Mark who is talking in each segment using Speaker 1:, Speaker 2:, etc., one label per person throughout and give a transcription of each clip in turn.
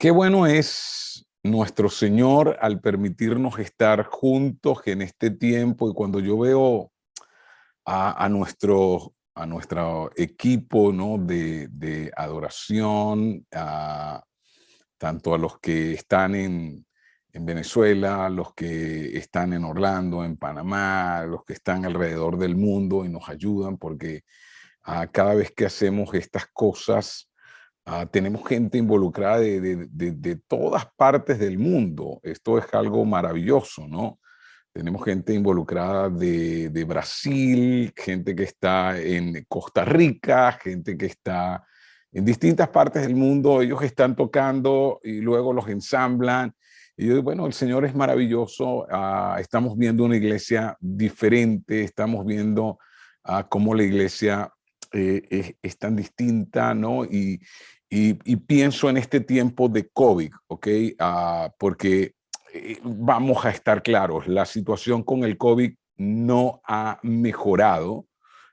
Speaker 1: Qué bueno es nuestro Señor al permitirnos estar juntos en este tiempo. Y cuando yo veo a nuestro equipo, ¿no? de adoración, tanto a los que están en Venezuela, los que están en Orlando, en Panamá, los que están alrededor del mundo y nos ayudan, porque cada vez que hacemos estas cosas, tenemos gente involucrada de todas partes del mundo. Esto es algo maravilloso, ¿no? Tenemos gente involucrada de Brasil, gente que está en Costa Rica, gente que está en distintas partes del mundo. Ellos están tocando y luego los ensamblan. Y yo digo, bueno, el Señor es maravilloso. Estamos viendo una iglesia diferente, estamos viendo cómo la iglesia es tan distinta, ¿no? Y pienso en este tiempo de COVID, ¿ok? Porque vamos a estar claros, la situación con el COVID no ha mejorado,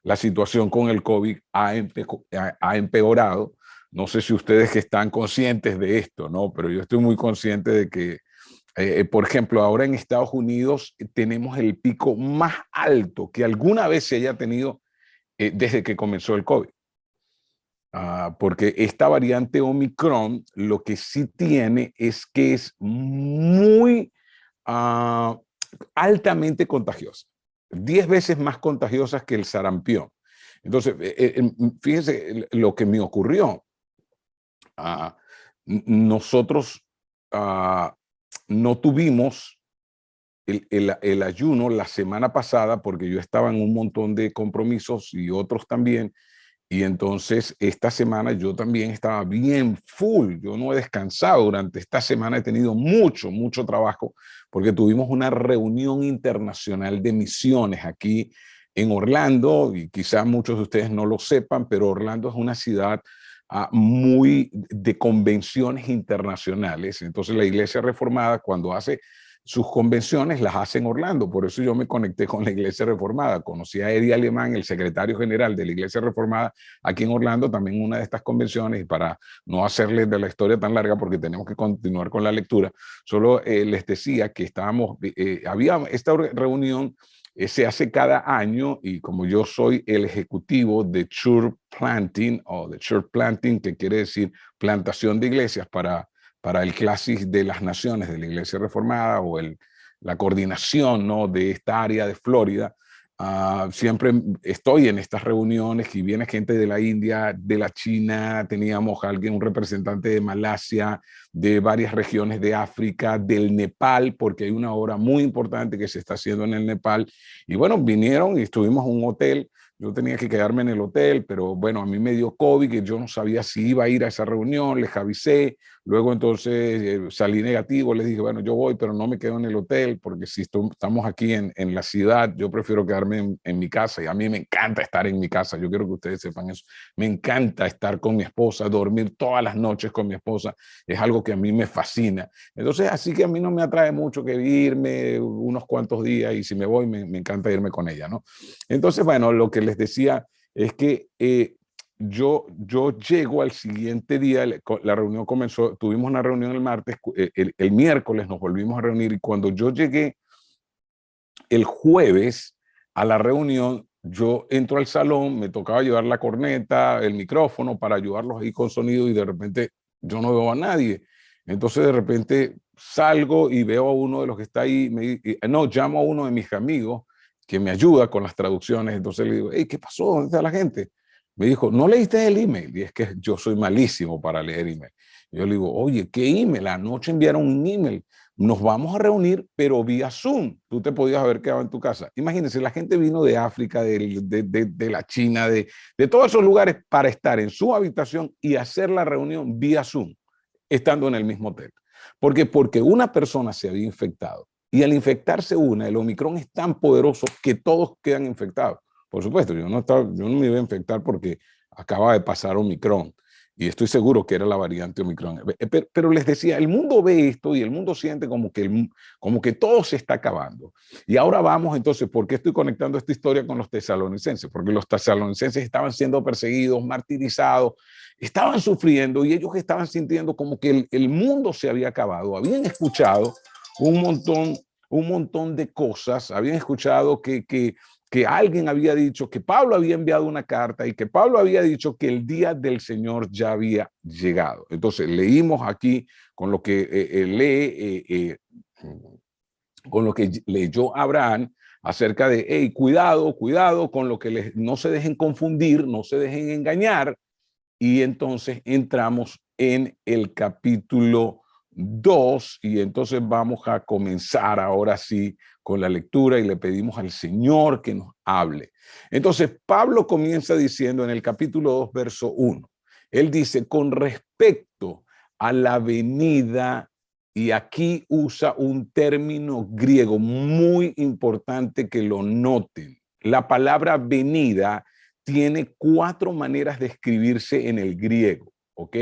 Speaker 1: la situación con el COVID ha empeorado. No sé si ustedes que están conscientes de esto, ¿no? Pero yo estoy muy consciente de que, por ejemplo, ahora en Estados Unidos tenemos el pico más alto que alguna vez se haya tenido desde que comenzó el COVID. Porque esta variante Omicron lo que sí tiene es que es muy uh, altamente contagiosa, 10 veces más contagiosa que el sarampión. Entonces, fíjense lo que me ocurrió. Uh, Nosotros no tuvimos el ayuno la semana pasada porque yo estaba en un montón de compromisos y otros también. Y entonces esta semana yo también estaba bien full. Yo no he descansado durante esta semana. He tenido mucho trabajo porque tuvimos una reunión internacional de misiones aquí en Orlando. Y quizás muchos de ustedes no lo sepan, pero Orlando es una ciudad muy de convenciones internacionales. Entonces la Iglesia Reformada, cuando hace sus convenciones, las hace en Orlando. Por eso yo me conecté con la Iglesia Reformada. Conocí a Eddie Alemán, el secretario general de la Iglesia Reformada, aquí en Orlando, también en una de estas convenciones. Y para no hacerles de la historia tan larga, porque tenemos que continuar con la lectura, solo les decía que había esta reunión. Se hace cada año, y como yo soy el ejecutivo de Church Planting, o de Church Planting, que quiere decir plantación de iglesias para el Clásico de las Naciones de la Iglesia Reformada, o la coordinación, ¿no? de esta área de Florida. Siempre estoy en estas reuniones y viene gente de la India, de la China, teníamos un representante de Malasia, de varias regiones de África, del Nepal, porque hay una obra muy importante que se está haciendo en el Nepal. Y bueno, vinieron y estuvimos en un hotel. Yo tenía que quedarme en el hotel, pero bueno, a mí me dio COVID, que yo no sabía si iba a ir a esa reunión, les avisé. Luego entonces salí negativo, les dije, bueno, yo voy, pero no me quedo en el hotel, porque si estamos aquí en la ciudad, yo prefiero quedarme en mi casa. Y a mí me encanta estar en mi casa, yo quiero que ustedes sepan eso. Me encanta estar con mi esposa, dormir todas las noches con mi esposa, es algo que a mí me fascina. Entonces, así que a mí no me atrae mucho que irme unos cuantos días, y si me voy, me encanta irme con ella, ¿no? Entonces, bueno, lo que les decía es que yo llego al siguiente día. La reunión comenzó, tuvimos una reunión el martes, el miércoles nos volvimos a reunir, y cuando yo llegué el jueves a la reunión, yo entro al salón, me tocaba llevar la corneta, el micrófono para ayudarlos ahí con sonido, y de repente yo no veo a nadie. Entonces de repente salgo y veo a uno de los que está ahí, llamo a uno de mis amigos que me ayuda con las traducciones. Entonces le digo, hey, ¿qué pasó? ¿Dónde está la gente? Me dijo, ¿no leíste el email? Y es que yo soy malísimo para leer email. Yo le digo, oye, ¿qué email? Anoche enviaron un email. Nos vamos a reunir, pero vía Zoom. Tú te podías haber quedado en tu casa. Imagínense, la gente vino de África, de la China, de todos esos lugares para estar en su habitación y hacer la reunión vía Zoom, estando en el mismo hotel. ¿Por qué? Porque una persona se había infectado. Y al infectarse el Omicron es tan poderoso que todos quedan infectados. Por supuesto, yo no me iba a infectar porque acaba de pasar Omicron. Y estoy seguro que era la variante Omicron. Pero les decía, el mundo ve esto y el mundo siente como que todo se está acabando. Y ahora vamos entonces, ¿por qué estoy conectando esta historia con los tesalonicenses? Porque los tesalonicenses estaban siendo perseguidos, martirizados, estaban sufriendo y ellos estaban sintiendo como que el mundo se había acabado. Habían escuchado un montón de cosas, habían escuchado que alguien había dicho que Pablo había enviado una carta y que Pablo había dicho que el día del Señor ya había llegado. Entonces leímos aquí con lo que con lo que leyó Abraham acerca de, hey, cuidado con lo que no se dejen confundir, no se dejen engañar. Y entonces entramos en el capítulo 2 y entonces vamos a comenzar ahora sí con la lectura y le pedimos al Señor que nos hable. Entonces Pablo comienza diciendo en el capítulo 2, verso 1, él dice, con respecto a la venida, y aquí usa un término griego muy importante que lo noten. La palabra venida tiene 4 maneras de escribirse en el griego, ¿ok?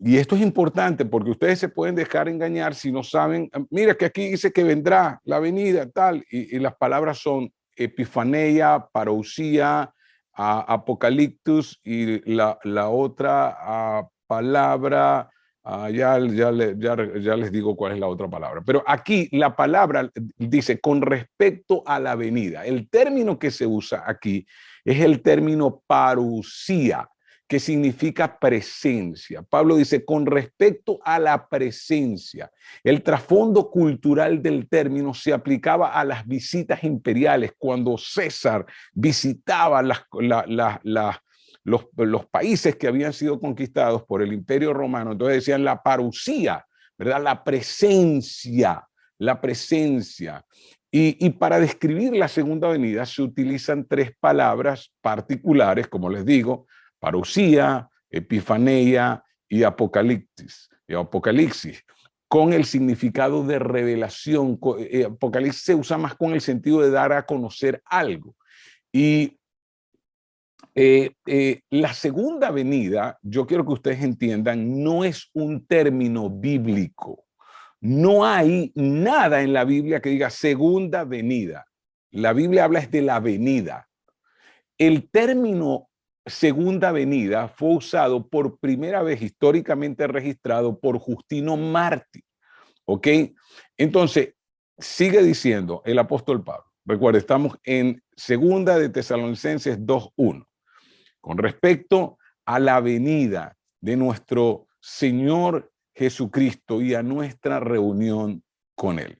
Speaker 1: Y esto es importante porque ustedes se pueden dejar engañar si no saben, mira que aquí dice que vendrá la venida, tal, y las palabras son epifaneia, parousia, apocaliptus, y la otra palabra, ya les digo cuál es la otra palabra. Pero aquí la palabra dice con respecto a la venida. El término que se usa aquí es el término parousia, que significa presencia. Pablo dice, con respecto a la presencia, el trasfondo cultural del término se aplicaba a las visitas imperiales, cuando César visitaba los países que habían sido conquistados por el Imperio Romano. Entonces decían la parousia, ¿verdad? La presencia, la presencia. Y para describir la segunda venida se utilizan 3 palabras particulares, como les digo, parousia, epifaneia y apocalipsis, con el significado de revelación. Apocalipsis se usa más con el sentido de dar a conocer algo. Y la segunda venida, yo quiero que ustedes entiendan, no es un término bíblico. No hay nada en la Biblia que diga segunda venida. La Biblia habla es de la venida. El término segunda venida fue usado por primera vez históricamente registrado por Justino Mártir, ¿ok? Entonces, sigue diciendo el apóstol Pablo. Recuerda, estamos en segunda de Tesalonicenses 2:1. Con respecto a la venida de nuestro Señor Jesucristo y a nuestra reunión con Él.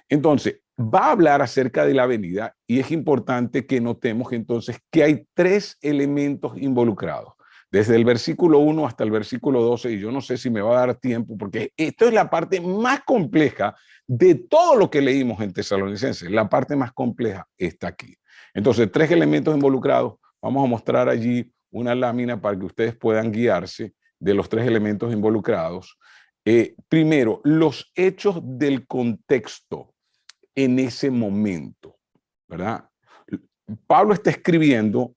Speaker 1: Entonces, va a hablar acerca de la venida y es importante que notemos entonces que hay 3 elementos involucrados, desde el versículo 1 hasta el versículo 12, y yo no sé si me va a dar tiempo, porque esto es la parte más compleja de todo lo que leímos en Tesalonicenses. La parte más compleja está aquí. Entonces, 3 elementos involucrados. Vamos a mostrar allí una lámina para que ustedes puedan guiarse de los 3 elementos involucrados. Primero, los hechos del contexto en ese momento, ¿verdad? Pablo está escribiendo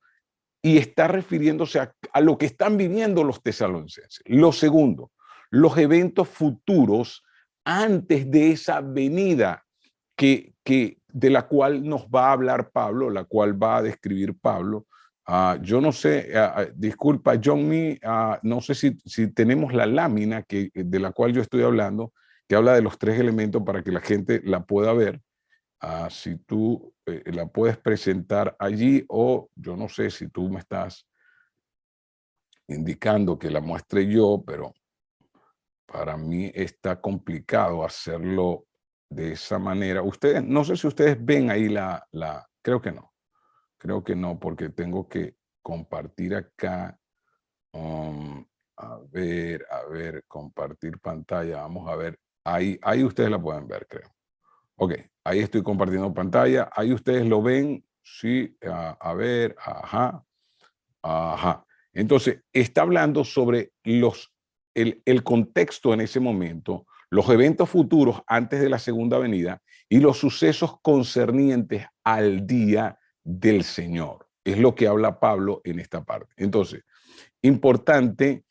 Speaker 1: y está refiriéndose a lo que están viviendo los tesalonicenses. Lo segundo, los eventos futuros antes de esa venida de la cual nos va a hablar Pablo, la cual va a describir Pablo. Yo no sé, disculpa, John Me, no sé si tenemos la lámina de la cual yo estoy hablando, que habla de los 3 elementos para que la gente la pueda ver. Si tú la puedes presentar allí, o yo no sé si tú me estás indicando que la muestre yo, pero para mí está complicado hacerlo de esa manera. Ustedes, no sé si ustedes ven ahí creo que no, porque tengo que compartir acá. A ver, compartir pantalla, vamos a ver. Ahí ustedes la pueden ver, creo. Ok, ahí estoy compartiendo pantalla. Ahí ustedes lo ven. Sí, a ver, ajá, ajá. Entonces, está hablando sobre el contexto en ese momento, los eventos futuros antes de la segunda venida y los sucesos concernientes al día del Señor. Es lo que habla Pablo en esta parte. Entonces, importante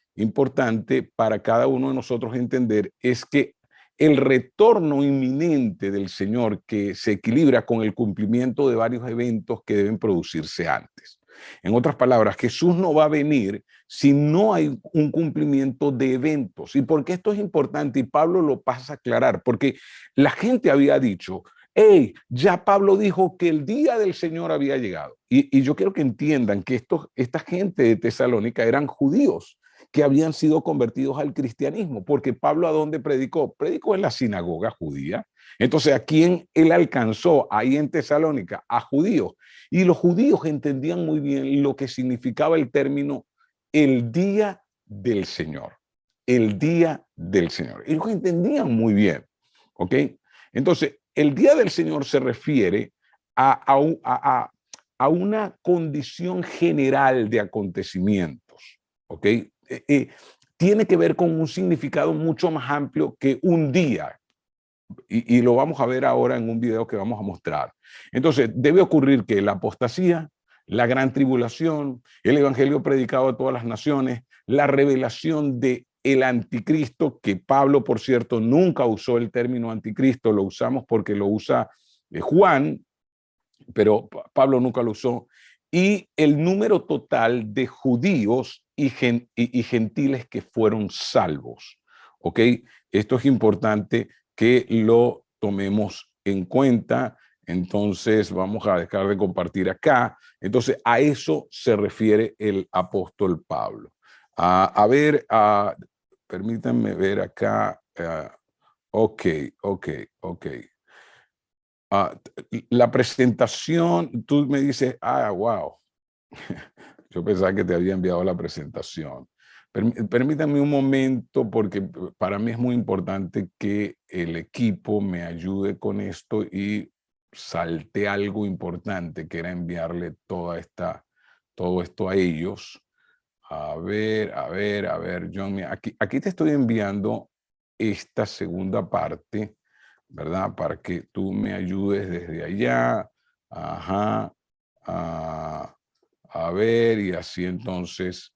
Speaker 1: para cada uno de nosotros entender es que el retorno inminente del Señor, que se equilibra con el cumplimiento de varios eventos que deben producirse antes. En otras palabras, Jesús no va a venir si no hay un cumplimiento de eventos. ¿Y por qué esto es importante? Y Pablo lo pasa a aclarar, porque la gente había dicho, hey, ya Pablo dijo que el día del Señor había llegado. Y yo quiero que entiendan que esta gente de Tesalónica eran judíos que habían sido convertidos al cristianismo, porque Pablo ¿a dónde predicó? Predicó en la sinagoga judía. Entonces, ¿a quién él alcanzó ahí en Tesalónica? A judíos. Y los judíos entendían muy bien lo que significaba el término el día del Señor. El día del Señor. Ellos entendían muy bien, ¿ok? Entonces, el día del Señor se refiere a una condición general de acontecimientos, ¿ok? Tiene que ver con un significado mucho más amplio que un día. Y lo vamos a ver ahora en un video que vamos a mostrar. Entonces, debe ocurrir que la apostasía, la gran tribulación, el evangelio predicado a todas las naciones, la revelación de el anticristo, que Pablo, por cierto, nunca usó el término anticristo, lo usamos porque lo usa Juan, pero Pablo nunca lo usó, y el número total de judíos y gentiles que fueron salvos. ¿Ok? Esto es importante que lo tomemos en cuenta. Entonces vamos a dejar de compartir acá. Entonces a eso se refiere el apóstol Pablo. A ver, permítanme ver acá. Ok. La presentación, tú me dices, wow, yo pensaba que te había enviado la presentación. Permítame un momento porque para mí es muy importante que el equipo me ayude con esto y salté algo importante, que era enviarle todo esto a ellos. A ver, John, aquí te estoy enviando esta segunda parte, ¿verdad? Para que tú me ayudes desde allá. Ajá. A ver, y así entonces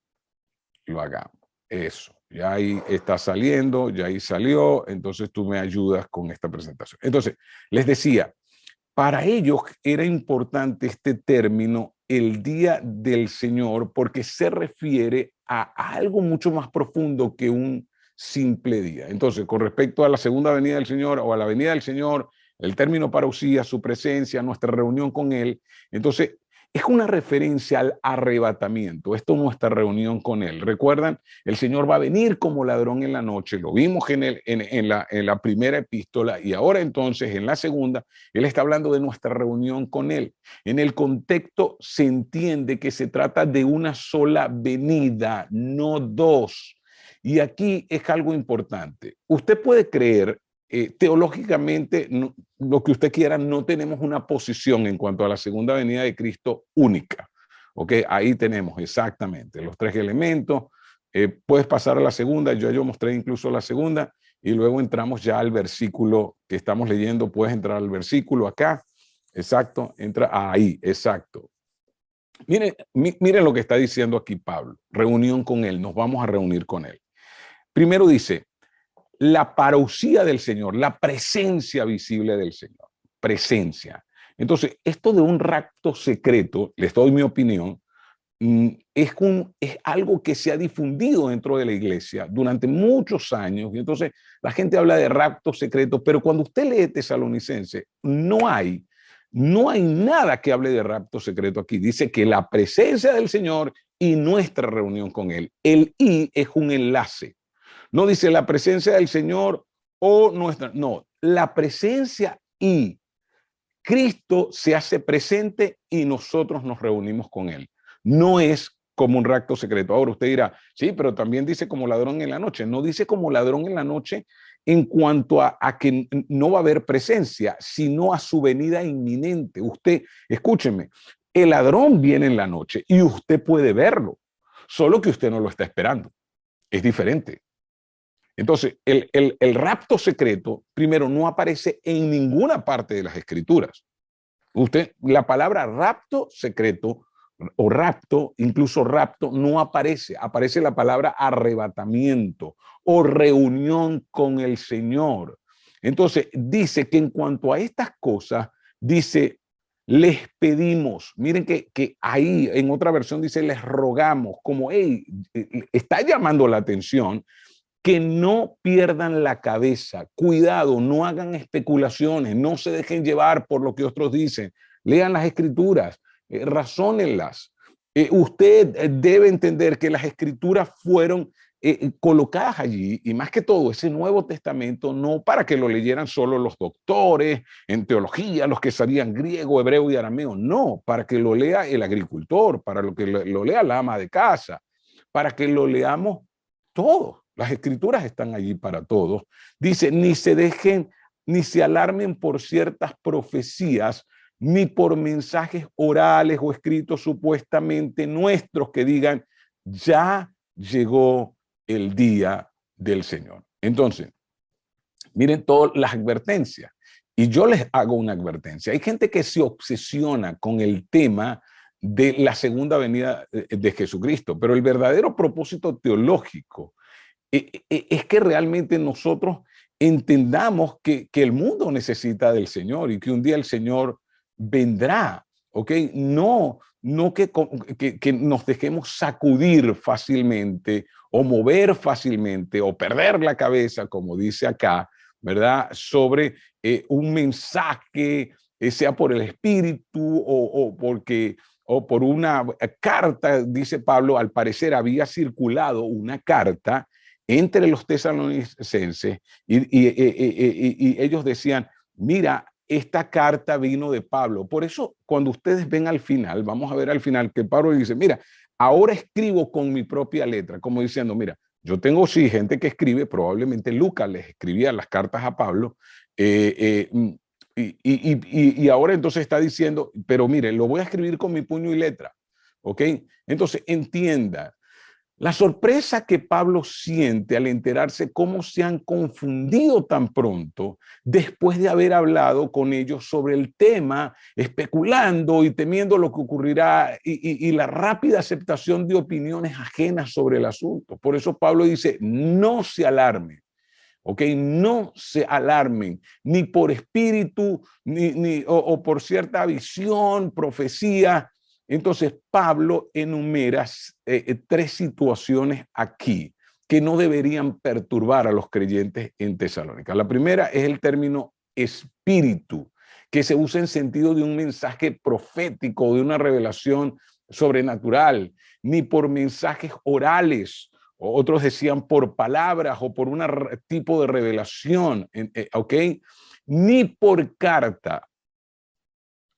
Speaker 1: lo hagamos. Eso, ya ahí está saliendo, ya ahí salió, entonces tú me ayudas con esta presentación. Entonces, les decía, para ellos era importante este término, el día del Señor, porque se refiere a algo mucho más profundo que un simple día. Entonces, con respecto a la segunda venida del Señor o a la venida del Señor, el término parousia, su presencia, nuestra reunión con Él, entonces es una referencia al arrebatamiento. Esto es nuestra reunión con Él. ¿Recuerdan? El Señor va a venir como ladrón en la noche. Lo vimos en la primera epístola y ahora entonces en la segunda, Él está hablando de nuestra reunión con Él. En el contexto se entiende que se trata de una sola venida, no dos. Y aquí es algo importante. Usted puede creer teológicamente, lo que usted quiera, no tenemos una posición en cuanto a la segunda venida de Cristo única. ¿Ok? Ahí tenemos exactamente los tres elementos. Puedes pasar a la segunda, yo mostré incluso la segunda, y luego entramos ya al versículo que estamos leyendo. Puedes entrar al versículo acá. Exacto, entra ahí, exacto. Miren lo que está diciendo aquí Pablo. Reunión con Él, nos vamos a reunir con Él. Primero dice, la parousia del Señor, la presencia visible del Señor, presencia. Entonces, esto de un rapto secreto, les doy mi opinión, es algo que se ha difundido dentro de la iglesia durante muchos años, y entonces la gente habla de rapto secreto, pero cuando usted lee Tesalonicense, no hay nada que hable de rapto secreto aquí. Dice que la presencia del Señor y nuestra reunión con Él. El y es un enlace. No dice la presencia del Señor o nuestra, no, la presencia y Cristo se hace presente y nosotros nos reunimos con Él. No es como un rapto secreto. Ahora usted dirá, sí, pero también dice como ladrón en la noche. No dice como ladrón en la noche en cuanto a que no va a haber presencia, sino a su venida inminente. Usted, escúcheme, el ladrón viene en la noche y usted puede verlo, solo que usted no lo está esperando. Es diferente. Entonces, el rapto secreto, primero, no aparece en ninguna parte de las escrituras. La palabra rapto secreto o rapto, incluso rapto, no aparece. Aparece la palabra arrebatamiento o reunión con el Señor. Entonces, dice que en cuanto a estas cosas, dice, les pedimos, miren que ahí en otra versión dice, les rogamos, como, hey, está llamando la atención, que no pierdan la cabeza. Cuidado, no hagan especulaciones, no se dejen llevar por lo que otros dicen. Lean las escrituras, razónenlas. Usted debe entender que las escrituras fueron colocadas allí, y más que todo ese Nuevo Testamento, no para que lo leyeran solo los doctores en teología, los que sabían griego, hebreo y arameo, no, para que lo lea el agricultor, para lo que lo lea la ama de casa, para que lo leamos todos. Las escrituras están allí para todos. Dice, ni se dejen, ni se alarmen por ciertas profecías, ni por mensajes orales o escritos supuestamente nuestros que digan, ya llegó el día del Señor. Entonces, miren todas las advertencias. Y yo les hago una advertencia. Hay gente que se obsesiona con el tema de la segunda venida de Jesucristo, pero el verdadero propósito teológico es que realmente nosotros entendamos que el mundo necesita del Señor y que un día el Señor vendrá, ¿ok? No que nos dejemos sacudir fácilmente o mover fácilmente o perder la cabeza, como dice acá, ¿verdad? Sobre un mensaje, sea por el Espíritu o por una carta, dice Pablo, al parecer había circulado una carta entre los tesalonicenses y ellos decían, mira, esta carta vino de Pablo. Por eso, cuando ustedes ven al final, vamos a ver al final que Pablo dice, mira, ahora escribo con mi propia letra, como diciendo, mira, yo tengo sí gente que escribe, probablemente Lucas les escribía las cartas a Pablo, y ahora entonces está diciendo, pero mire, lo voy a escribir con mi puño y letra, ¿ok? Entonces, entienda, la sorpresa que Pablo siente al enterarse cómo se han confundido tan pronto después de haber hablado con ellos sobre el tema, especulando y temiendo lo que ocurrirá y la rápida aceptación de opiniones ajenas sobre el asunto. Por eso Pablo dice, no se alarmen. ¿Ok? No se alarmen, ni por espíritu, o por cierta visión, profecía. Entonces, Pablo enumera tres situaciones aquí que no deberían perturbar a los creyentes en Tesalónica. La primera es el término espíritu, que se usa en sentido de un mensaje profético, de una revelación sobrenatural, ni por mensajes orales. Otros decían por palabras o por un tipo de revelación, ¿ok? Ni por carta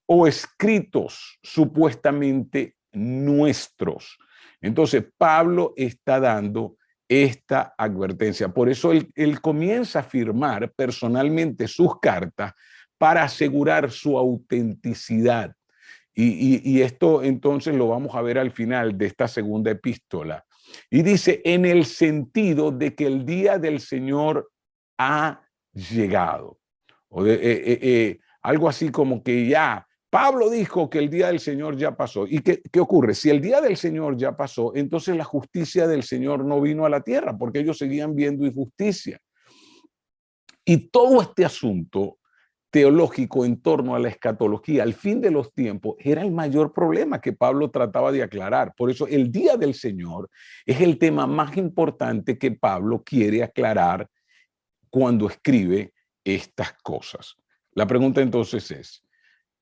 Speaker 1: o escritos supuestamente nuestros. Entonces, Pablo está dando esta advertencia. Por eso él comienza a firmar personalmente sus cartas para asegurar su autenticidad. Y esto entonces lo vamos a ver al final de esta segunda epístola. Y dice, en el sentido de que el día del Señor ha llegado. Algo así como que ya, Pablo dijo que el día del Señor ya pasó. ¿Y qué ocurre? Si el día del Señor ya pasó, entonces la justicia del Señor no vino a la tierra, porque ellos seguían viendo injusticia. Y todo este asunto teológico en torno a la escatología, al fin de los tiempos, era el mayor problema que Pablo trataba de aclarar. Por eso el día del Señor es el tema más importante que Pablo quiere aclarar cuando escribe estas cosas. La pregunta entonces es,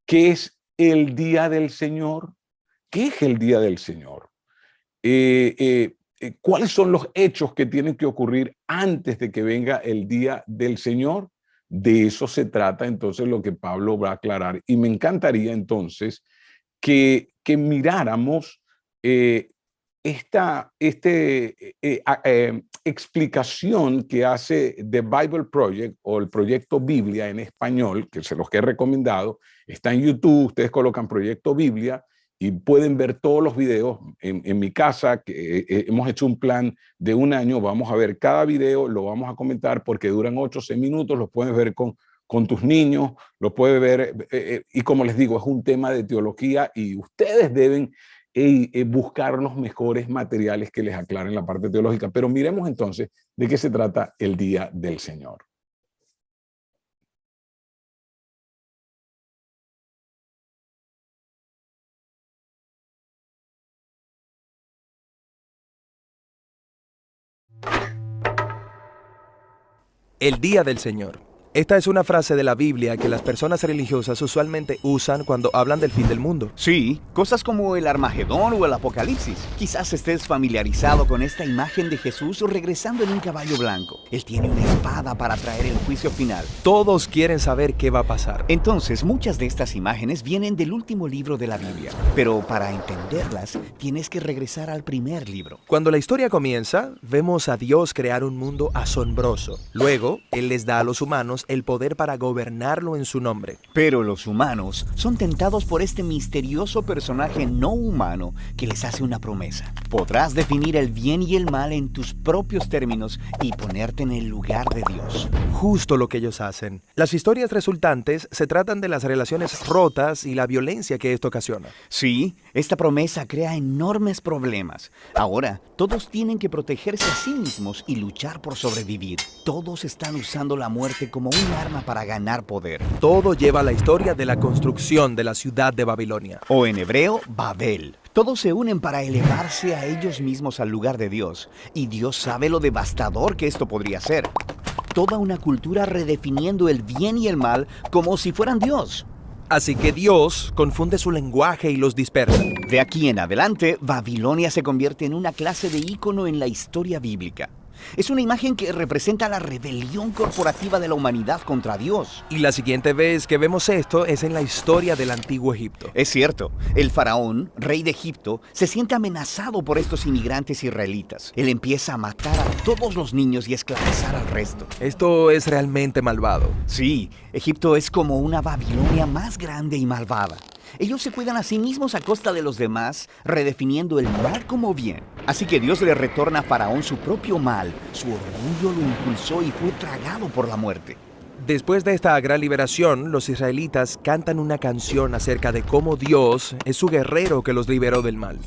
Speaker 1: ¿qué es el día del Señor? ¿Qué es el día del Señor? ¿Cuáles son los hechos que tienen que ocurrir antes de que venga el día del Señor? De eso se trata entonces lo que Pablo va a aclarar. Y me encantaría entonces que miráramos esta explicación que hace The Bible Project o el Proyecto Biblia en español, que se los he recomendado, está en YouTube, ustedes colocan Proyecto Biblia y pueden ver todos los videos en mi casa, que hemos hecho un plan de un año, vamos a ver cada video, lo vamos a comentar porque duran 8 o 6 minutos, los puedes ver con tus niños, lo puedes ver, y como les digo, es un tema de teología y ustedes deben buscar los mejores materiales que les aclaren la parte teológica. Pero miremos entonces de qué se trata el Día del Señor.
Speaker 2: El Día del Señor. Esta es una frase de la Biblia que las personas religiosas usualmente usan cuando hablan del fin del mundo.
Speaker 3: Sí, cosas como el Armagedón o el Apocalipsis. Quizás estés familiarizado con esta imagen de Jesús regresando en un caballo blanco. Él tiene una espada para traer el juicio final.
Speaker 2: Todos quieren saber qué va a pasar.
Speaker 3: Entonces, muchas de estas imágenes vienen del último libro de la Biblia. Pero para entenderlas, tienes que regresar al primer libro.
Speaker 2: Cuando la historia comienza, vemos a Dios crear un mundo asombroso. Luego, Él les da a los humanos el poder para gobernarlo en su nombre.
Speaker 3: Pero los humanos son tentados por este misterioso personaje no humano que les hace una promesa. Podrás definir el bien y el mal en tus propios términos y ponerte en el lugar de Dios.
Speaker 2: Justo lo que ellos hacen. Las historias resultantes se tratan de las relaciones rotas y la violencia que esto ocasiona.
Speaker 3: Sí, esta promesa crea enormes problemas. Ahora, todos tienen que protegerse a sí mismos y luchar por sobrevivir. Todos están usando la muerte como un arma para ganar poder.
Speaker 2: Todo lleva a la historia de la construcción de la ciudad de Babilonia.
Speaker 3: O en hebreo, Babel. Todos se unen para elevarse a ellos mismos al lugar de Dios. Y Dios sabe lo devastador que esto podría ser. Toda una cultura redefiniendo el bien y el mal como si fueran Dios.
Speaker 2: Así que Dios confunde su lenguaje y los dispersa.
Speaker 3: De aquí en adelante, Babilonia se convierte en una clase de ícono en la historia bíblica. Es una imagen que representa la rebelión corporativa de la humanidad contra Dios.
Speaker 2: Y la siguiente vez que vemos esto es en la historia del antiguo Egipto.
Speaker 3: Es cierto, el faraón, rey de Egipto, se siente amenazado por estos inmigrantes israelitas. Él empieza a matar a todos los niños y esclavizar al resto.
Speaker 2: Esto es realmente malvado.
Speaker 3: Sí, Egipto es como una Babilonia más grande y malvada. Ellos se cuidan a sí mismos a costa de los demás, redefiniendo el mal como bien. Así que Dios le retorna a Faraón su propio mal. Su orgullo lo impulsó y fue tragado por la muerte.
Speaker 2: Después de esta gran liberación, los israelitas cantan una canción acerca de cómo Dios es su guerrero que los liberó del mal.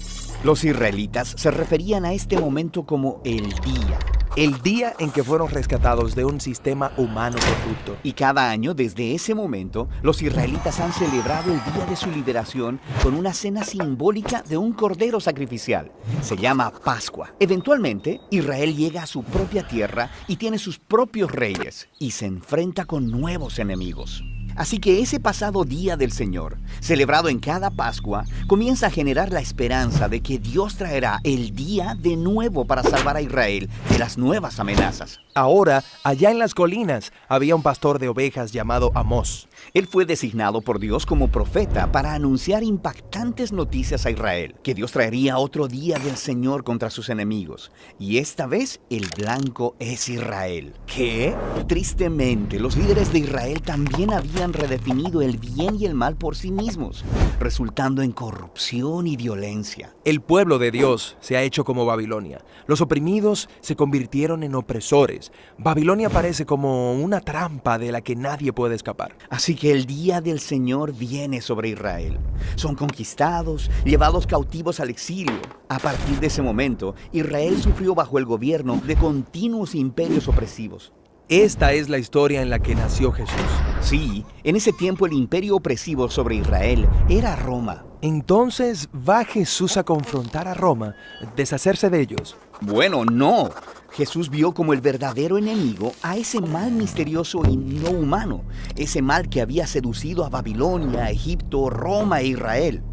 Speaker 3: Los israelitas se referían a este momento como el día
Speaker 2: En que fueron rescatados de un sistema humano corrupto.
Speaker 3: Y cada año, desde ese momento, los israelitas han celebrado el día de su liberación con una cena simbólica de un cordero sacrificial. Se llama Pascua. Eventualmente, Israel llega a su propia tierra y tiene sus propios reyes y se enfrenta con nuevos enemigos. Así que ese pasado Día del Señor, celebrado en cada Pascua, comienza a generar la esperanza de que Dios traerá el día de nuevo para salvar a Israel de las nuevas amenazas.
Speaker 2: Ahora, allá en las colinas, había un pastor de ovejas llamado Amós.
Speaker 3: Él fue designado por Dios como profeta para anunciar impactantes noticias a Israel, que Dios traería otro día del Señor contra sus enemigos. Y esta vez el blanco es Israel. ¿Qué? Tristemente, los líderes de Israel también habían redefinido el bien y el mal por sí mismos, resultando en corrupción y violencia.
Speaker 2: El pueblo de Dios se ha hecho como Babilonia. Los oprimidos se convirtieron en opresores. Babilonia parece como una trampa de la que nadie puede escapar.
Speaker 3: Así que el día del Señor viene sobre Israel. Son conquistados, llevados cautivos al exilio. A partir de ese momento, Israel sufrió bajo el gobierno de continuos imperios opresivos.
Speaker 2: Esta es la historia en la que nació Jesús.
Speaker 3: Sí, en ese tiempo el imperio opresivo sobre Israel era Roma.
Speaker 2: Entonces, ¿va Jesús a confrontar a Roma, deshacerse de ellos?
Speaker 3: Bueno, no. Jesús vio como el verdadero enemigo a ese mal misterioso y no humano, ese mal que había seducido a Babilonia, Egipto, Roma e Israel.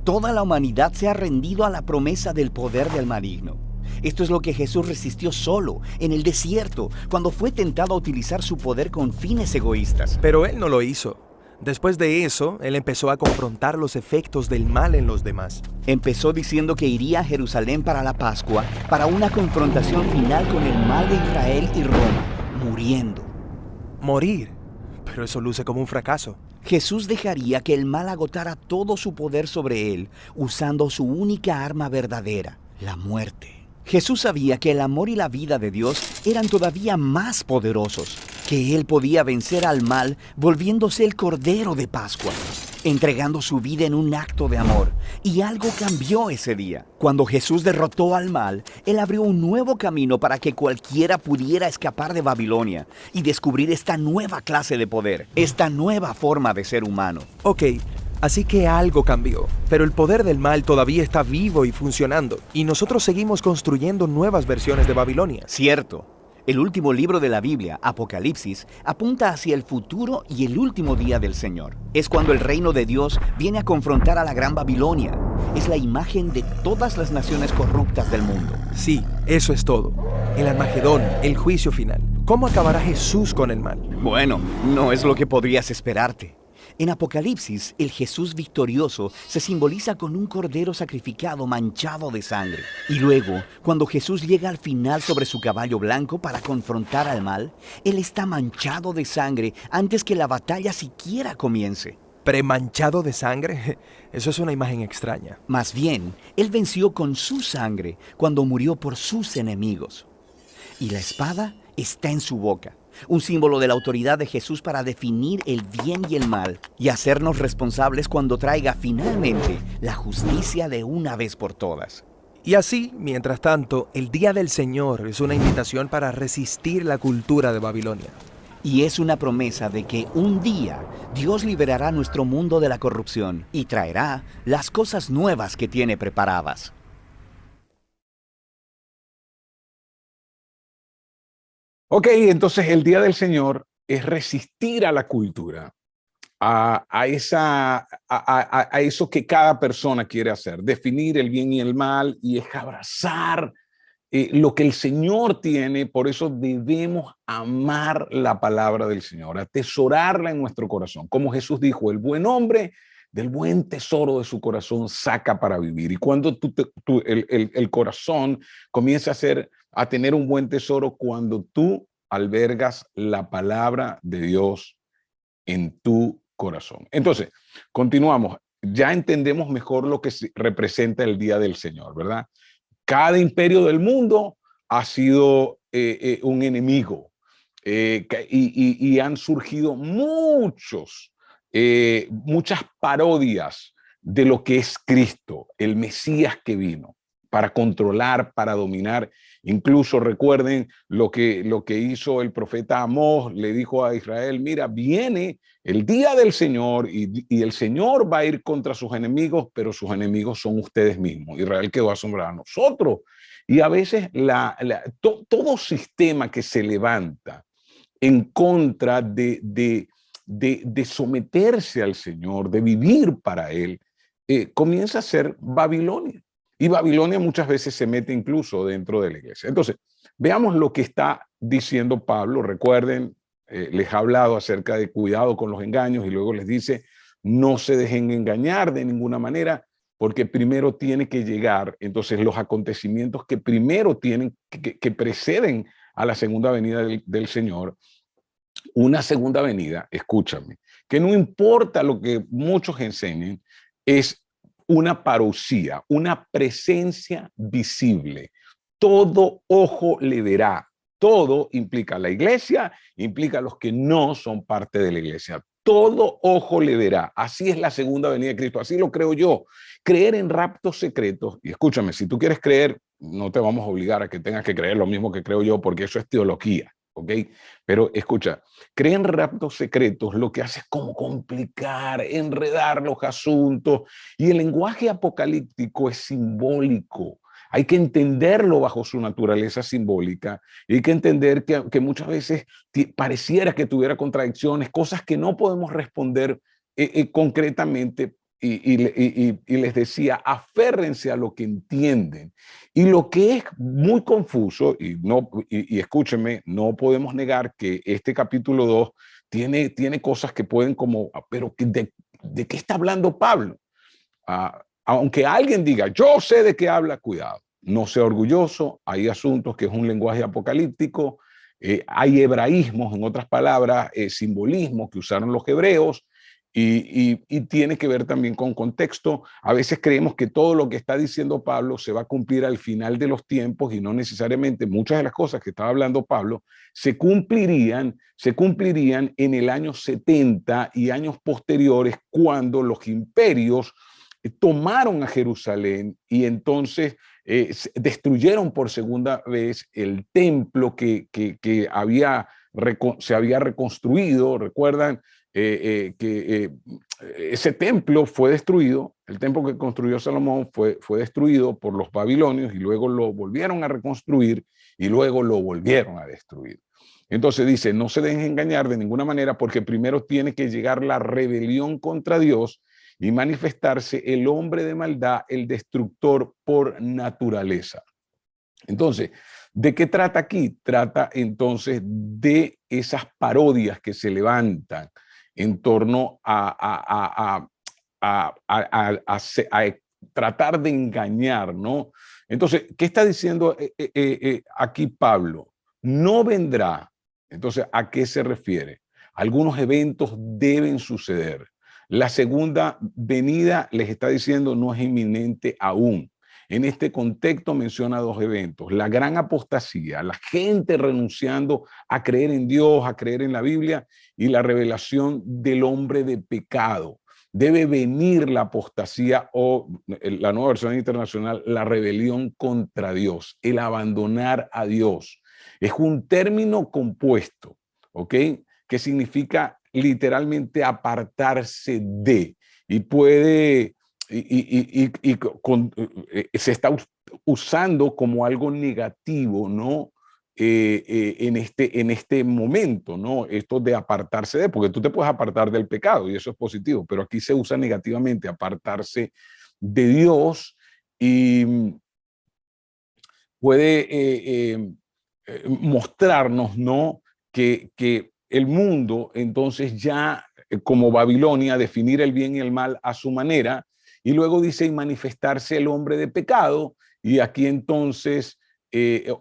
Speaker 3: Toda la humanidad se ha rendido a la promesa del poder del maligno. Esto es lo que Jesús resistió solo, en el desierto, cuando fue tentado a utilizar su poder con fines egoístas.
Speaker 2: Pero él no lo hizo. Después de eso, él empezó a confrontar los efectos del mal en los demás.
Speaker 3: Empezó diciendo que iría a Jerusalén para la Pascua, para una confrontación final con el mal de Israel y Roma, muriendo.
Speaker 2: Morir. Pero eso luce como un fracaso.
Speaker 3: Jesús dejaría que el mal agotara todo su poder sobre él, usando su única arma verdadera, la muerte. Jesús sabía que el amor y la vida de Dios eran todavía más poderosos, que Él podía vencer al mal volviéndose el Cordero de Pascua. entregando su vida en un acto de amor. Y algo cambió ese día. Cuando Jesús derrotó al mal, Él abrió un nuevo camino para que cualquiera pudiera escapar de Babilonia y descubrir esta nueva clase de poder, esta nueva forma de ser humano.
Speaker 2: Ok, así que algo cambió, pero el poder del mal todavía está vivo y funcionando, y nosotros seguimos construyendo nuevas versiones de Babilonia.
Speaker 3: Cierto. El último libro de la Biblia, Apocalipsis, apunta hacia el futuro y el último día del Señor. Es cuando el reino de Dios viene a confrontar a la Gran Babilonia. Es la imagen de todas las naciones corruptas del mundo.
Speaker 2: Sí, eso es todo. El Armagedón, el juicio final. ¿Cómo acabará Jesús con el mal?
Speaker 3: Bueno, no es lo que podrías esperarte. En Apocalipsis, el Jesús victorioso se simboliza con un cordero sacrificado manchado de sangre. Y luego, cuando Jesús llega al final sobre su caballo blanco para confrontar al mal, Él está manchado de sangre antes que la batalla siquiera comience.
Speaker 2: ¿Premanchado de sangre? Eso es una imagen extraña.
Speaker 3: Más bien, Él venció con su sangre cuando murió por sus enemigos. Y la espada está en su boca. Un símbolo de la autoridad de Jesús para definir el bien y el mal y hacernos responsables cuando traiga finalmente la justicia de una vez por todas.
Speaker 2: Y así, mientras tanto, el Día del Señor es una invitación para resistir la cultura de Babilonia.
Speaker 3: Y es una promesa de que un día Dios liberará nuestro mundo de la corrupción y traerá las cosas nuevas que tiene preparadas.
Speaker 1: Ok, entonces el Día del Señor es resistir a la cultura, a eso que cada persona quiere hacer, definir el bien y el mal, y es abrazar lo que el Señor tiene. Por eso debemos amar la palabra del Señor, atesorarla en nuestro corazón. Como Jesús dijo, el buen hombre del buen tesoro de su corazón saca para vivir. Y cuando el corazón comienza a tener un buen tesoro, cuando tú albergas la palabra de Dios en tu corazón. Entonces, continuamos. Ya entendemos mejor lo que representa el Día del Señor, ¿verdad? Cada imperio del mundo ha sido un enemigo y han surgido muchas parodias de lo que es Cristo, el Mesías que vino para controlar, para dominar. Incluso recuerden lo que hizo el profeta Amós, le dijo a Israel, mira, viene el día del Señor y el Señor va a ir contra sus enemigos, pero sus enemigos son ustedes mismos. Israel quedó asombrado a nosotros. Y a veces todo sistema que se levanta en contra de someterse al Señor, de vivir para Él, comienza a ser Babilonia. Y Babilonia muchas veces se mete incluso dentro de la iglesia. Entonces, veamos lo que está diciendo Pablo. Recuerden, les ha hablado acerca de cuidado con los engaños y luego les dice, no se dejen engañar de ninguna manera, porque primero tiene que llegar, entonces, los acontecimientos que primero tienen, que preceden a la segunda venida del Señor. Una segunda venida, escúchame, que no importa lo que muchos enseñen, es una parusía, una presencia visible. Todo ojo le verá. Todo implica la iglesia, implica a los que no son parte de la iglesia. Todo ojo le verá. Así es la segunda venida de Cristo. Así lo creo yo. Creer en raptos secretos. Y escúchame, si tú quieres creer, no te vamos a obligar a que tengas que creer lo mismo que creo yo, porque eso es teología. ¿Ok? Pero escucha, creer en raptos secretos lo que hace es como complicar, enredar los asuntos, y el lenguaje apocalíptico es simbólico. Hay que entenderlo bajo su naturaleza simbólica y hay que entender que muchas veces pareciera que tuviera contradicciones, cosas que no podemos responder concretamente. Y les decía, aférrense a lo que entienden. Y lo que es muy confuso, y escúchenme, no podemos negar que este capítulo 2 tiene cosas que pueden como, pero ¿de qué está hablando Pablo? Aunque alguien diga, yo sé de qué habla, cuidado, no sea orgulloso, hay asuntos que es un lenguaje apocalíptico, hay hebraísmos, en otras palabras, simbolismos que usaron los hebreos, Y tiene que ver también con contexto. A veces creemos que todo lo que está diciendo Pablo se va a cumplir al final de los tiempos y no necesariamente. Muchas de las cosas que estaba hablando Pablo se cumplirían en el año 70 y años posteriores, cuando los imperios tomaron a Jerusalén y entonces destruyeron por segunda vez el templo que se había reconstruido. Recuerdan que ese templo fue destruido, el templo que construyó Salomón fue destruido por los babilonios y luego lo volvieron a reconstruir y luego lo volvieron a destruir. Entonces dice, no se dejen engañar de ninguna manera, porque primero tiene que llegar la rebelión contra Dios y manifestarse el hombre de maldad, el destructor por naturaleza. Entonces, ¿de qué trata aquí? Trata entonces de esas parodias que se levantan en torno a tratar de engañar, ¿no? Entonces, ¿qué está diciendo aquí Pablo? No vendrá. Entonces, ¿a qué se refiere? Algunos eventos deben suceder. La segunda venida, les está diciendo, no es inminente aún. En este contexto menciona dos eventos: la gran apostasía, la gente renunciando a creer en Dios, a creer en la Biblia, y la revelación del hombre de pecado. Debe venir la apostasía, o la Nueva Versión Internacional, la rebelión contra Dios, el abandonar a Dios. Es un término compuesto, ¿ok? Que significa literalmente apartarse de, y puede... se está usando como algo negativo, ¿no? En este momento, ¿no? Esto de apartarse de, porque tú te puedes apartar del pecado y eso es positivo, pero aquí se usa negativamente, apartarse de Dios, y puede mostrarnos, ¿no? Que el mundo entonces ya, como Babilonia, definir el bien y el mal a su manera, y luego dice, y manifestarse el hombre de pecado, y aquí entonces,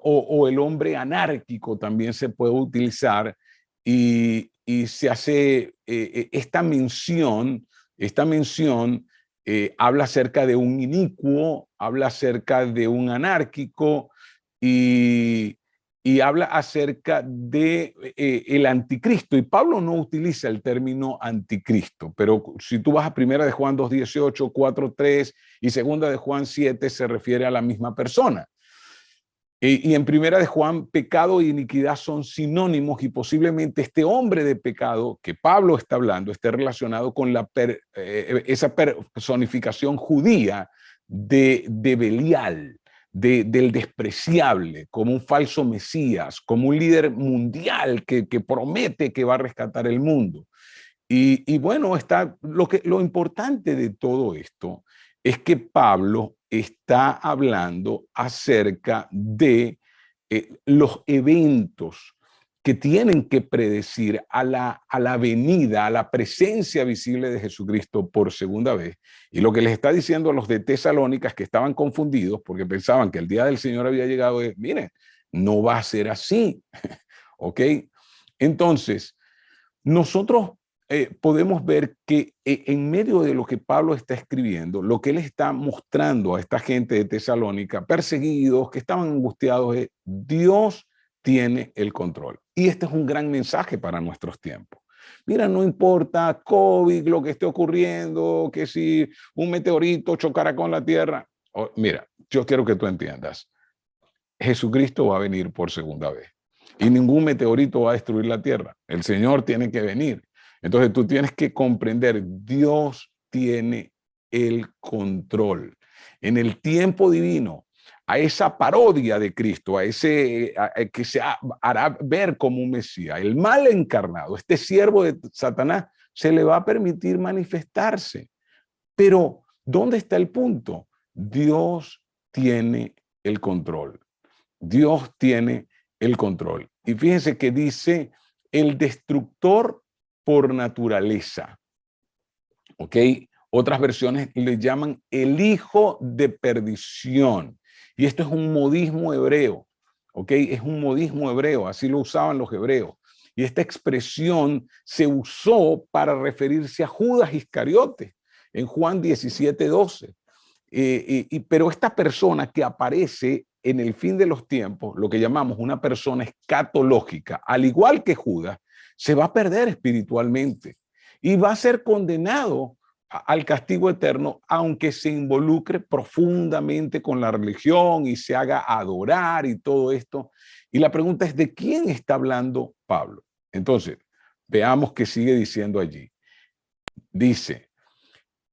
Speaker 1: o el hombre anárquico también se puede utilizar, y se hace esta mención habla acerca de un inicuo, habla acerca de un anárquico, y, y habla acerca de el anticristo. Y Pablo no utiliza el término anticristo, pero si tú vas a 1 de Juan 2:18, 4:3 y 2 de Juan 7, se refiere a la misma persona. Y en 1 de Juan, pecado e iniquidad son sinónimos, y posiblemente este hombre de pecado que Pablo está hablando esté relacionado con esa personificación judía de Belial, del despreciable, como un falso Mesías, como un líder mundial que promete que va a rescatar el mundo. Y bueno, está lo importante de todo esto es que Pablo está hablando acerca de los eventos que tienen que predecir a la venida, a la presencia visible de Jesucristo por segunda vez. Y lo que les está diciendo a los de Tesalónicas, que estaban confundidos porque pensaban que el día del Señor había llegado, es, miren, no va a ser así. ¿Ok? Entonces, nosotros podemos ver que en medio de lo que Pablo está escribiendo, lo que él está mostrando a esta gente de Tesalónica, perseguidos, que estaban angustiados, es Dios tiene el control. Y este es un gran mensaje para nuestros tiempos. Mira, no importa COVID, lo que esté ocurriendo, que si un meteorito chocara con la tierra. Mira, yo quiero que tú entiendas, Jesucristo va a venir por segunda vez. Y ningún meteorito va a destruir la tierra. El Señor tiene que venir. Entonces tú tienes que comprender, Dios tiene el control. En el tiempo divino, a esa parodia de Cristo, a que se hará ver como un Mesías, el mal encarnado, este siervo de Satanás, se le va a permitir manifestarse. Pero, ¿dónde está el punto? Dios tiene el control. Dios tiene el control. Y fíjense que dice el destructor por naturaleza. ¿Ok? Otras versiones le llaman el hijo de perdición. Y esto es un modismo hebreo. ¿Ok? Es un modismo hebreo, así lo usaban los hebreos. Y esta expresión se usó para referirse a Judas Iscariote en Juan 17:12. Pero esta persona que aparece en el fin de los tiempos, lo que llamamos una persona escatológica, al igual que Judas, se va a perder espiritualmente y va a ser condenado al castigo eterno, aunque se involucre profundamente con la religión y se haga adorar y todo esto. Y la pregunta es, ¿de quién está hablando Pablo? Entonces, veamos qué sigue diciendo allí. Dice,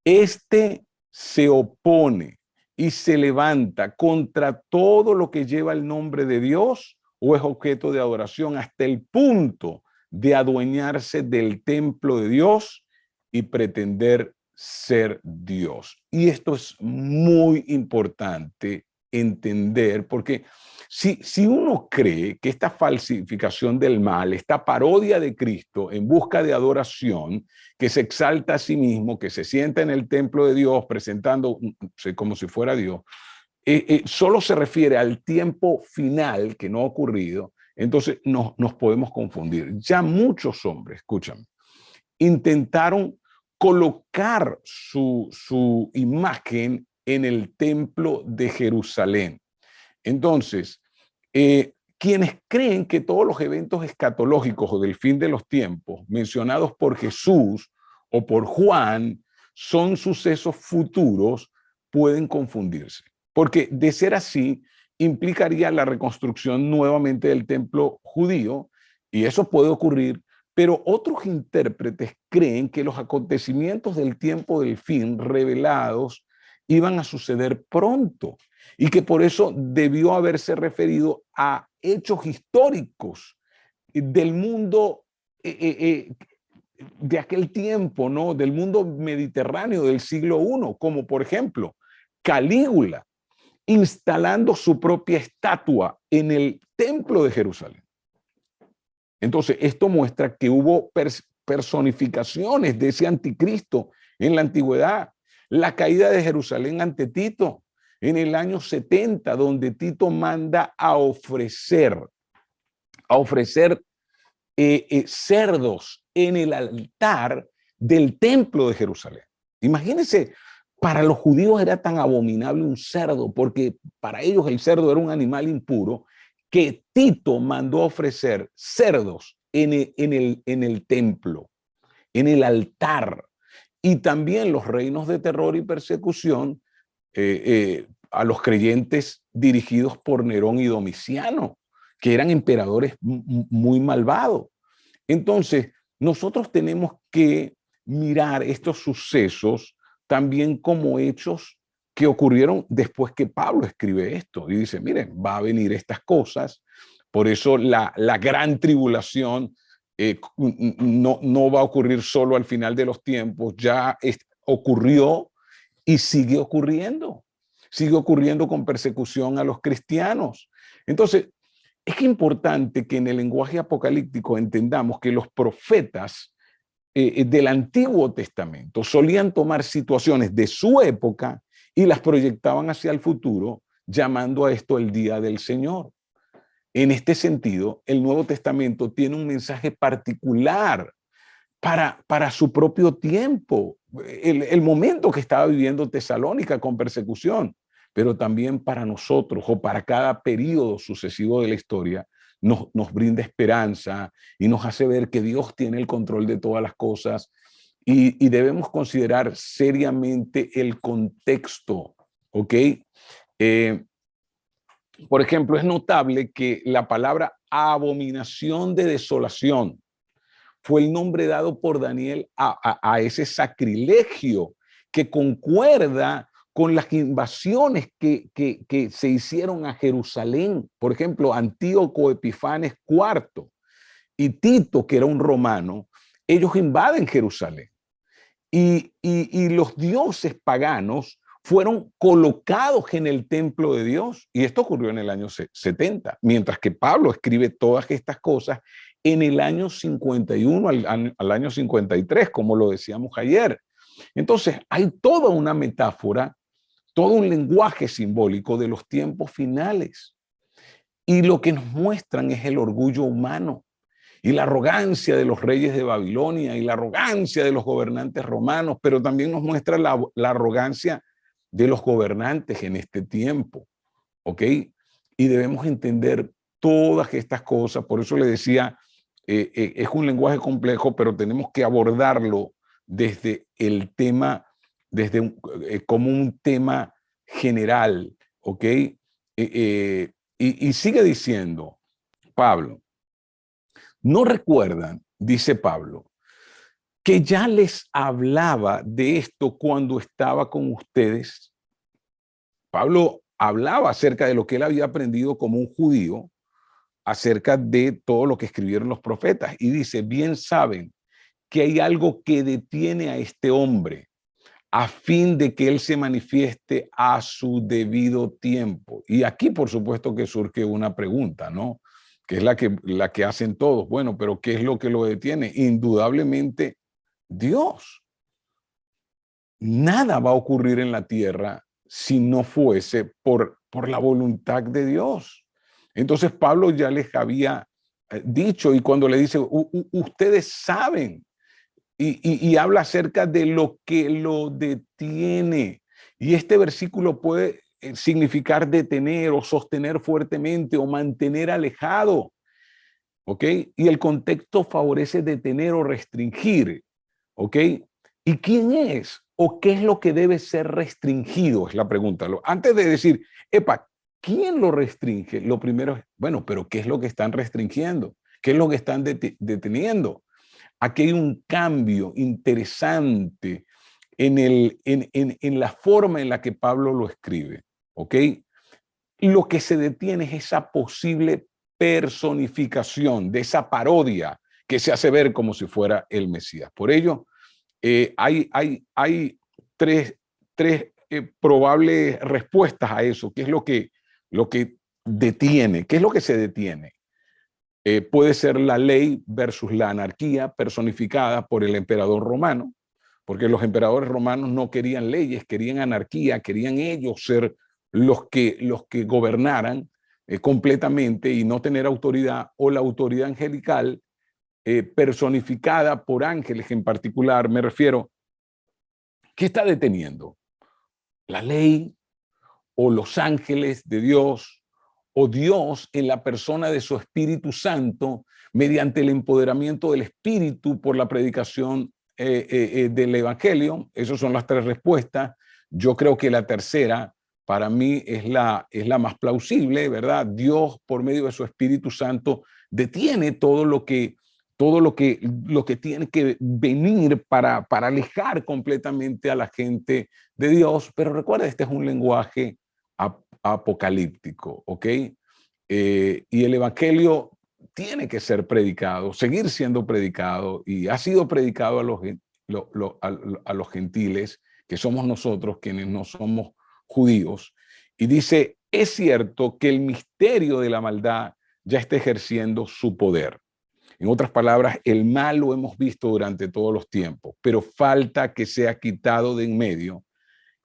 Speaker 1: este se opone y se levanta contra todo lo que lleva el nombre de Dios o es objeto de adoración hasta el punto de adueñarse del templo de Dios y pretender ser Dios. Y esto es muy importante entender, porque si uno cree que esta falsificación del mal, esta parodia de Cristo en busca de adoración, que se exalta a sí mismo, que se sienta en el templo de Dios presentándose como si fuera Dios, solo se refiere al tiempo final que no ha ocurrido, entonces nos podemos confundir. Ya muchos hombres, escúchame, intentaron colocar su imagen en el templo de Jerusalén. Entonces, quienes creen que todos los eventos escatológicos o del fin de los tiempos mencionados por Jesús o por Juan son sucesos futuros, pueden confundirse. Porque de ser así, implicaría la reconstrucción nuevamente del templo judío, y eso puede ocurrir, pero otros intérpretes creen que los acontecimientos del tiempo del fin revelados iban a suceder pronto y que por eso debió haberse referido a hechos históricos del mundo de aquel tiempo, ¿no? Del mundo mediterráneo del siglo I, como por ejemplo Calígula instalando su propia estatua en el templo de Jerusalén. Entonces, esto muestra que hubo personificaciones de ese anticristo en la antigüedad. La caída de Jerusalén ante Tito en el año 70, donde Tito manda a ofrecer cerdos en el altar del templo de Jerusalén. Imagínense, para los judíos era tan abominable un cerdo, porque para ellos el cerdo era un animal impuro, que Tito mandó a ofrecer cerdos en el templo, en el altar. Y también los reinos de terror y persecución a los creyentes dirigidos por Nerón y Domiciano, que eran emperadores muy malvados. Entonces, nosotros tenemos que mirar estos sucesos también como hechos que ocurrieron después que Pablo escribe esto. Y dice, miren, va a venir estas cosas. Por eso la gran tribulación no va a ocurrir solo al final de los tiempos. Ya ocurrió y sigue ocurriendo. Sigue ocurriendo con persecución a los cristianos. Entonces, es importante que en el lenguaje apocalíptico entendamos que los profetas del Antiguo Testamento solían tomar situaciones de su época y las proyectaban hacia el futuro, llamando a esto el día del Señor. En este sentido, el Nuevo Testamento tiene un mensaje particular para su propio tiempo, el momento que estaba viviendo Tesalónica con persecución, pero también para nosotros o para cada periodo sucesivo de la historia, nos brinda esperanza y nos hace ver que Dios tiene el control de todas las cosas y debemos considerar seriamente el contexto, ¿ok? Por ejemplo, es notable que la palabra abominación de desolación fue el nombre dado por Daniel a ese sacrilegio que concuerda con las invasiones que se hicieron a Jerusalén. Por ejemplo, Antíoco Epifanes IV y Tito, que era un romano, ellos invaden Jerusalén. Y los dioses paganos fueron colocados en el templo de Dios. Y esto ocurrió en el año 70, mientras que Pablo escribe todas estas cosas en el año 51 al año 53, como lo decíamos ayer. Entonces, hay toda una metáfora, todo un lenguaje simbólico de los tiempos finales. Y lo que nos muestran es el orgullo humano y la arrogancia de los reyes de Babilonia y la arrogancia de los gobernantes romanos, pero también nos muestra la arrogancia de los gobernantes en este tiempo, ¿ok? Y debemos entender todas estas cosas. Por eso le decía, es un lenguaje complejo, pero tenemos que abordarlo desde el tema, como un tema general, ¿ok? Y sigue diciendo Pablo, ¿no recuerdan, dice Pablo, que ya les hablaba de esto cuando estaba con ustedes? Pablo hablaba acerca de lo que él había aprendido como un judío, acerca de todo lo que escribieron los profetas. Y dice, bien saben que hay algo que detiene a este hombre a fin de que él se manifieste a su debido tiempo. Y aquí, por supuesto, que surge una pregunta, ¿no? Que es la que hacen todos. Bueno, pero ¿qué es lo que lo detiene? Indudablemente, Dios. Nada va a ocurrir en la tierra si no fuese por la voluntad de Dios. Entonces Pablo ya les había dicho, y cuando le dice, ustedes saben, y habla acerca de lo que lo detiene. Y este versículo puede significar detener o sostener fuertemente o mantener alejado, ¿ok? Y el contexto favorece detener o restringir, ¿ok? ¿Y quién es o qué es lo que debe ser restringido? Es la pregunta. Antes de decir, epa, ¿quién lo restringe? Lo primero es, bueno, pero ¿qué es lo que están restringiendo? ¿Qué es lo que están deteniendo? Aquí hay un cambio interesante en la forma en la que Pablo lo escribe, ¿ok? Lo que se detiene es esa posible personificación, de esa parodia que se hace ver como si fuera el Mesías. Por ello, hay tres probables respuestas a eso. ¿Qué es lo que detiene? ¿Qué es lo que se detiene? Puede ser la ley versus la anarquía personificada por el emperador romano, porque los emperadores romanos no querían leyes, querían anarquía, querían ellos ser los que gobernaran completamente y no tener autoridad, o la autoridad angelical personificada por ángeles en particular. Me refiero, ¿qué está deteniendo? ¿La ley o los ángeles de Dios o Dios en la persona de su Espíritu Santo mediante el empoderamiento del Espíritu por la predicación del Evangelio? Esas son las tres respuestas. Yo creo que la tercera para mí es la más plausible, ¿verdad? Dios por medio de su Espíritu Santo detiene todo lo que tiene que venir para alejar completamente a la gente de Dios. Pero recuerda, este es un lenguaje apocalíptico, ¿ok? Y el Evangelio tiene que ser predicado, seguir siendo predicado, y ha sido predicado a los gentiles, que somos nosotros quienes no somos judíos. Y dice, es cierto que el misterio de la maldad ya está ejerciendo su poder. En otras palabras, el mal lo hemos visto durante todos los tiempos, pero falta que sea quitado de en medio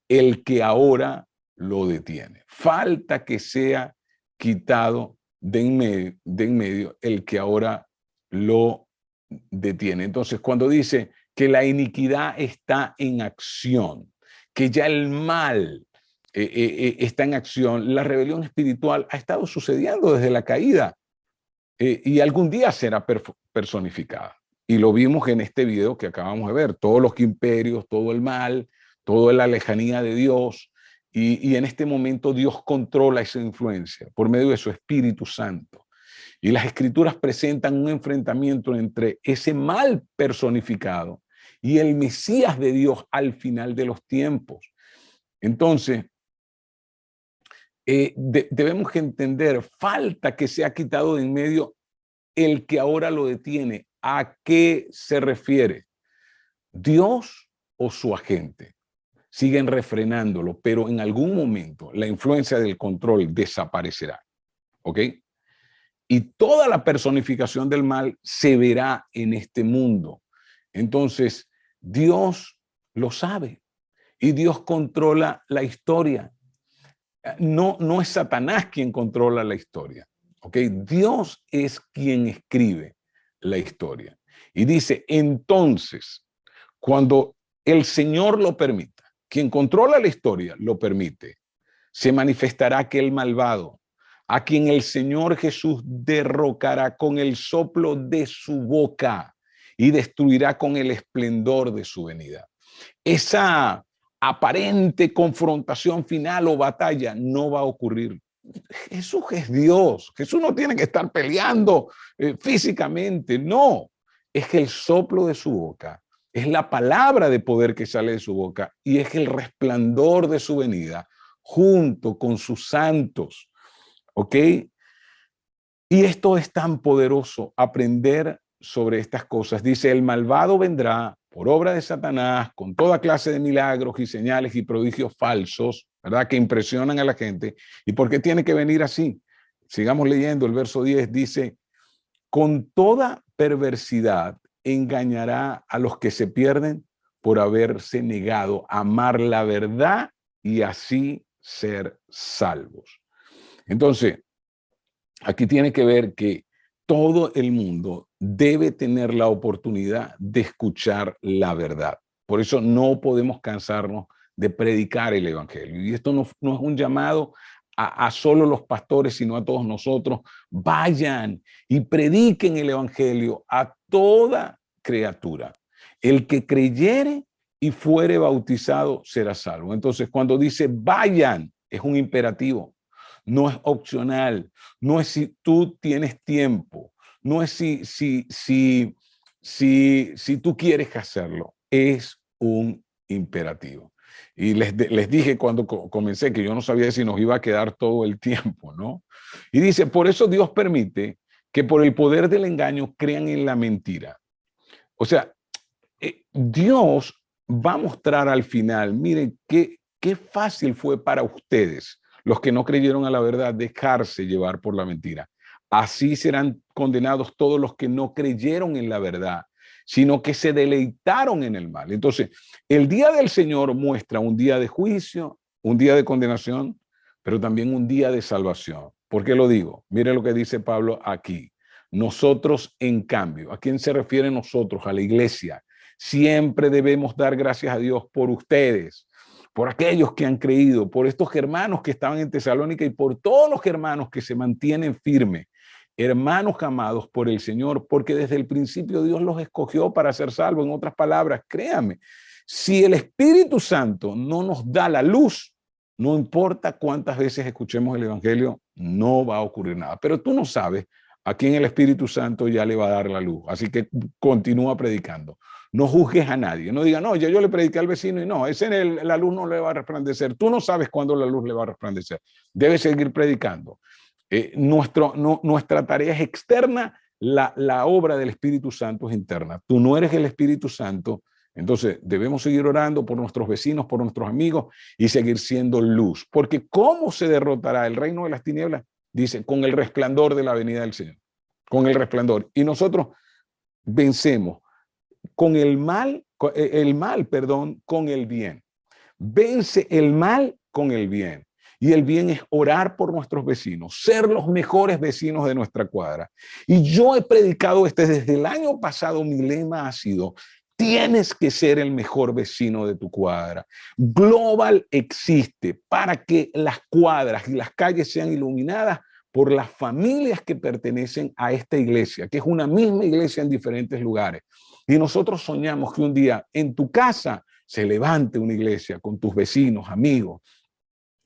Speaker 1: el que ahora lo detiene. Falta que sea quitado de en medio el que ahora lo detiene. Entonces, cuando dice que la iniquidad está en acción, que ya el mal está en acción, la rebelión espiritual ha estado sucediendo desde la caída. Y algún día será personificada. Y lo vimos en este video que acabamos de ver, todos los imperios, todo el mal, toda la lejanía de Dios, y en este momento Dios controla esa influencia por medio de su Espíritu Santo. Y las Escrituras presentan un enfrentamiento entre ese mal personificado y el Mesías de Dios al final de los tiempos. Entonces, debemos entender, falta que sea quitado de en medio el que ahora lo detiene. ¿A qué se refiere? ¿Dios o su agente? Siguen refrenándolo, pero en algún momento la influencia del control desaparecerá, ¿ok? Y toda la personificación del mal se verá en este mundo. Entonces, Dios lo sabe y Dios controla la historia. No es Satanás quien controla la historia, ¿ok? Dios es quien escribe la historia. Y dice, entonces, cuando el Señor lo permita, quien controla la historia lo permite, se manifestará aquel malvado, a quien el Señor Jesús derrocará con el soplo de su boca y destruirá con el esplendor de su venida. Esa aparente confrontación final o batalla no va a ocurrir. Jesús es Dios. Jesús no tiene que estar peleando físicamente. No, es que el soplo de su boca es la palabra de poder que sale de su boca y es el resplandor de su venida junto con sus santos. ¿Ok? Y esto es tan poderoso, aprender sobre estas cosas. Dice, el malvado vendrá por obra de Satanás, con toda clase de milagros y señales y prodigios falsos, ¿verdad? Que impresionan a la gente. ¿Y por qué tiene que venir así? Sigamos leyendo, el verso 10 dice, con toda perversidad engañará a los que se pierden por haberse negado a amar la verdad y así ser salvos. Entonces, aquí tiene que ver que todo el mundo debe tener la oportunidad de escuchar la verdad. Por eso no podemos cansarnos de predicar el evangelio. Y esto no es un llamado a solo los pastores, sino a todos nosotros. Vayan y prediquen el evangelio a toda criatura. El que creyere y fuere bautizado será salvo. Entonces, cuando dice vayan, es un imperativo. No es opcional, no es si tú tienes tiempo, no es si tú quieres hacerlo, es un imperativo. Y les dije cuando comencé que yo no sabía si nos iba a quedar todo el tiempo, ¿no? Y dice, por eso Dios permite que por el poder del engaño crean en la mentira. O sea, Dios va a mostrar al final, miren, qué fácil fue para ustedes, los que no creyeron a la verdad, dejarse llevar por la mentira. Así serán condenados todos los que no creyeron en la verdad, sino que se deleitaron en el mal. Entonces, el día del Señor muestra un día de juicio, un día de condenación, pero también un día de salvación. ¿Por qué lo digo? Mire lo que dice Pablo aquí. Nosotros, en cambio, ¿a quién se refiere nosotros? A la iglesia. Siempre debemos dar gracias a Dios por ustedes, por aquellos que han creído, por estos hermanos que estaban en Tesalónica y por todos los hermanos que se mantienen firmes, hermanos amados por el Señor, porque desde el principio Dios los escogió para ser salvos. En otras palabras, créame, si el Espíritu Santo no nos da la luz, no importa cuántas veces escuchemos el Evangelio, no va a ocurrir nada. Pero tú no sabes a quién el Espíritu Santo ya le va a dar la luz, así que continúa predicando. No juzgues a nadie, no digas, no, ya yo le prediqué al vecino y no, la luz no le va a resplandecer. Tú no sabes cuándo la luz le va a resplandecer. Debes seguir predicando. Nuestra tarea es externa, la obra del Espíritu Santo es interna. Tú no eres el Espíritu Santo, entonces debemos seguir orando por nuestros vecinos, por nuestros amigos y seguir siendo luz. Porque ¿cómo se derrotará el reino de las tinieblas? Dice, con el resplandor de la venida del Señor, con el resplandor. Y nosotros vencemos con el mal, con el bien. Vence el mal con el bien. Y el bien es orar por nuestros vecinos, ser los mejores vecinos de nuestra cuadra. Y yo he predicado desde el año pasado, mi lema ha sido, tienes que ser el mejor vecino de tu cuadra. Global existe para que las cuadras y las calles sean iluminadas por las familias que pertenecen a esta iglesia, que es una misma iglesia en diferentes lugares. Y nosotros soñamos que un día en tu casa se levante una iglesia con tus vecinos, amigos,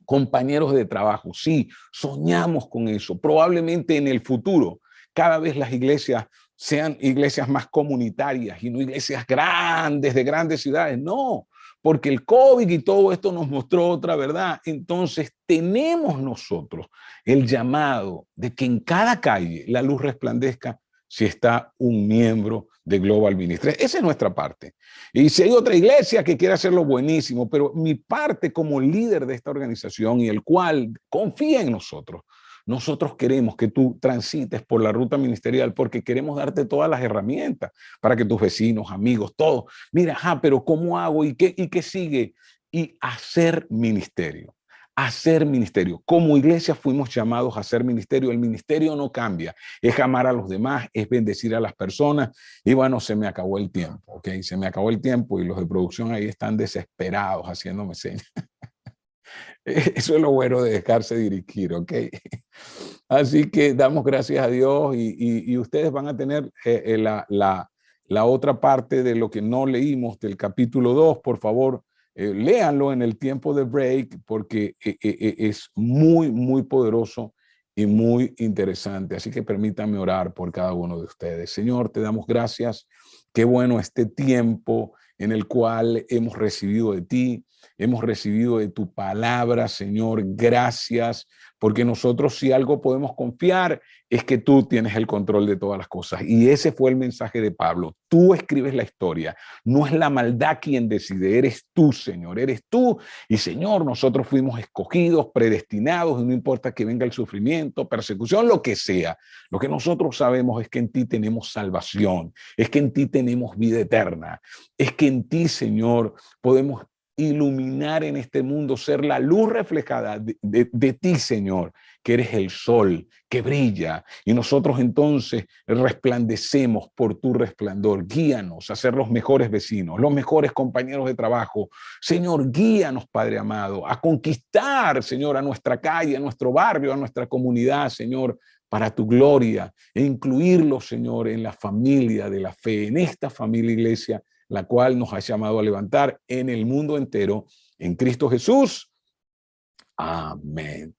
Speaker 1: compañeros de trabajo. Sí, soñamos con eso. Probablemente en el futuro, cada vez las iglesias sean iglesias más comunitarias y no iglesias grandes, de grandes ciudades. No, porque el COVID y todo esto nos mostró otra verdad. Entonces tenemos nosotros el llamado de que en cada calle la luz resplandezca si está un miembro de Global Ministry. Esa es nuestra parte. Y si hay otra iglesia que quiere hacerlo, buenísimo, pero mi parte como líder de esta organización y el cual confía en nosotros, nosotros queremos que tú transites por la ruta ministerial porque queremos darte todas las herramientas para que tus vecinos, amigos, todos, mira, pero ¿cómo hago? ¿Y qué sigue? Y hacer ministerio. hacer ministerio. Como iglesia fuimos llamados a hacer ministerio. El ministerio no cambia. Es amar a los demás, es bendecir a las personas. Y bueno, se me acabó el tiempo, ¿ok? Se me acabó el tiempo y los de producción ahí están desesperados haciéndome señas. Eso es lo bueno de dejarse dirigir, ¿ok? Así que damos gracias a Dios y ustedes van a tener la otra parte de lo que no leímos del capítulo 2, por favor. Léanlo en el tiempo de break porque es muy, muy poderoso y muy interesante. Así que permítanme orar por cada uno de ustedes. Señor, te damos gracias. Qué bueno este tiempo en el cual hemos recibido de ti, hemos recibido de tu palabra, Señor. Gracias, porque nosotros si algo podemos confiar es que tú tienes el control de todas las cosas. Y ese fue el mensaje de Pablo. Tú escribes la historia. No es la maldad quien decide, eres tú, Señor, eres tú. Y Señor, nosotros fuimos escogidos, predestinados, y no importa que venga el sufrimiento, persecución, lo que sea. Lo que nosotros sabemos es que en ti tenemos salvación, es que en ti tenemos vida eterna, es que en ti, Señor, podemos iluminar en este mundo, ser la luz reflejada de ti, Señor, que eres el sol que brilla y nosotros entonces resplandecemos por tu resplandor. Guíanos a ser los mejores vecinos, los mejores compañeros de trabajo. Señor, guíanos, Padre amado, a conquistar, Señor, a nuestra calle, a nuestro barrio, a nuestra comunidad, Señor, para tu gloria e incluirlos, Señor, en la familia de la fe, en esta familia iglesia, la cual nos ha llamado a levantar en el mundo entero, en Cristo Jesús. Amén.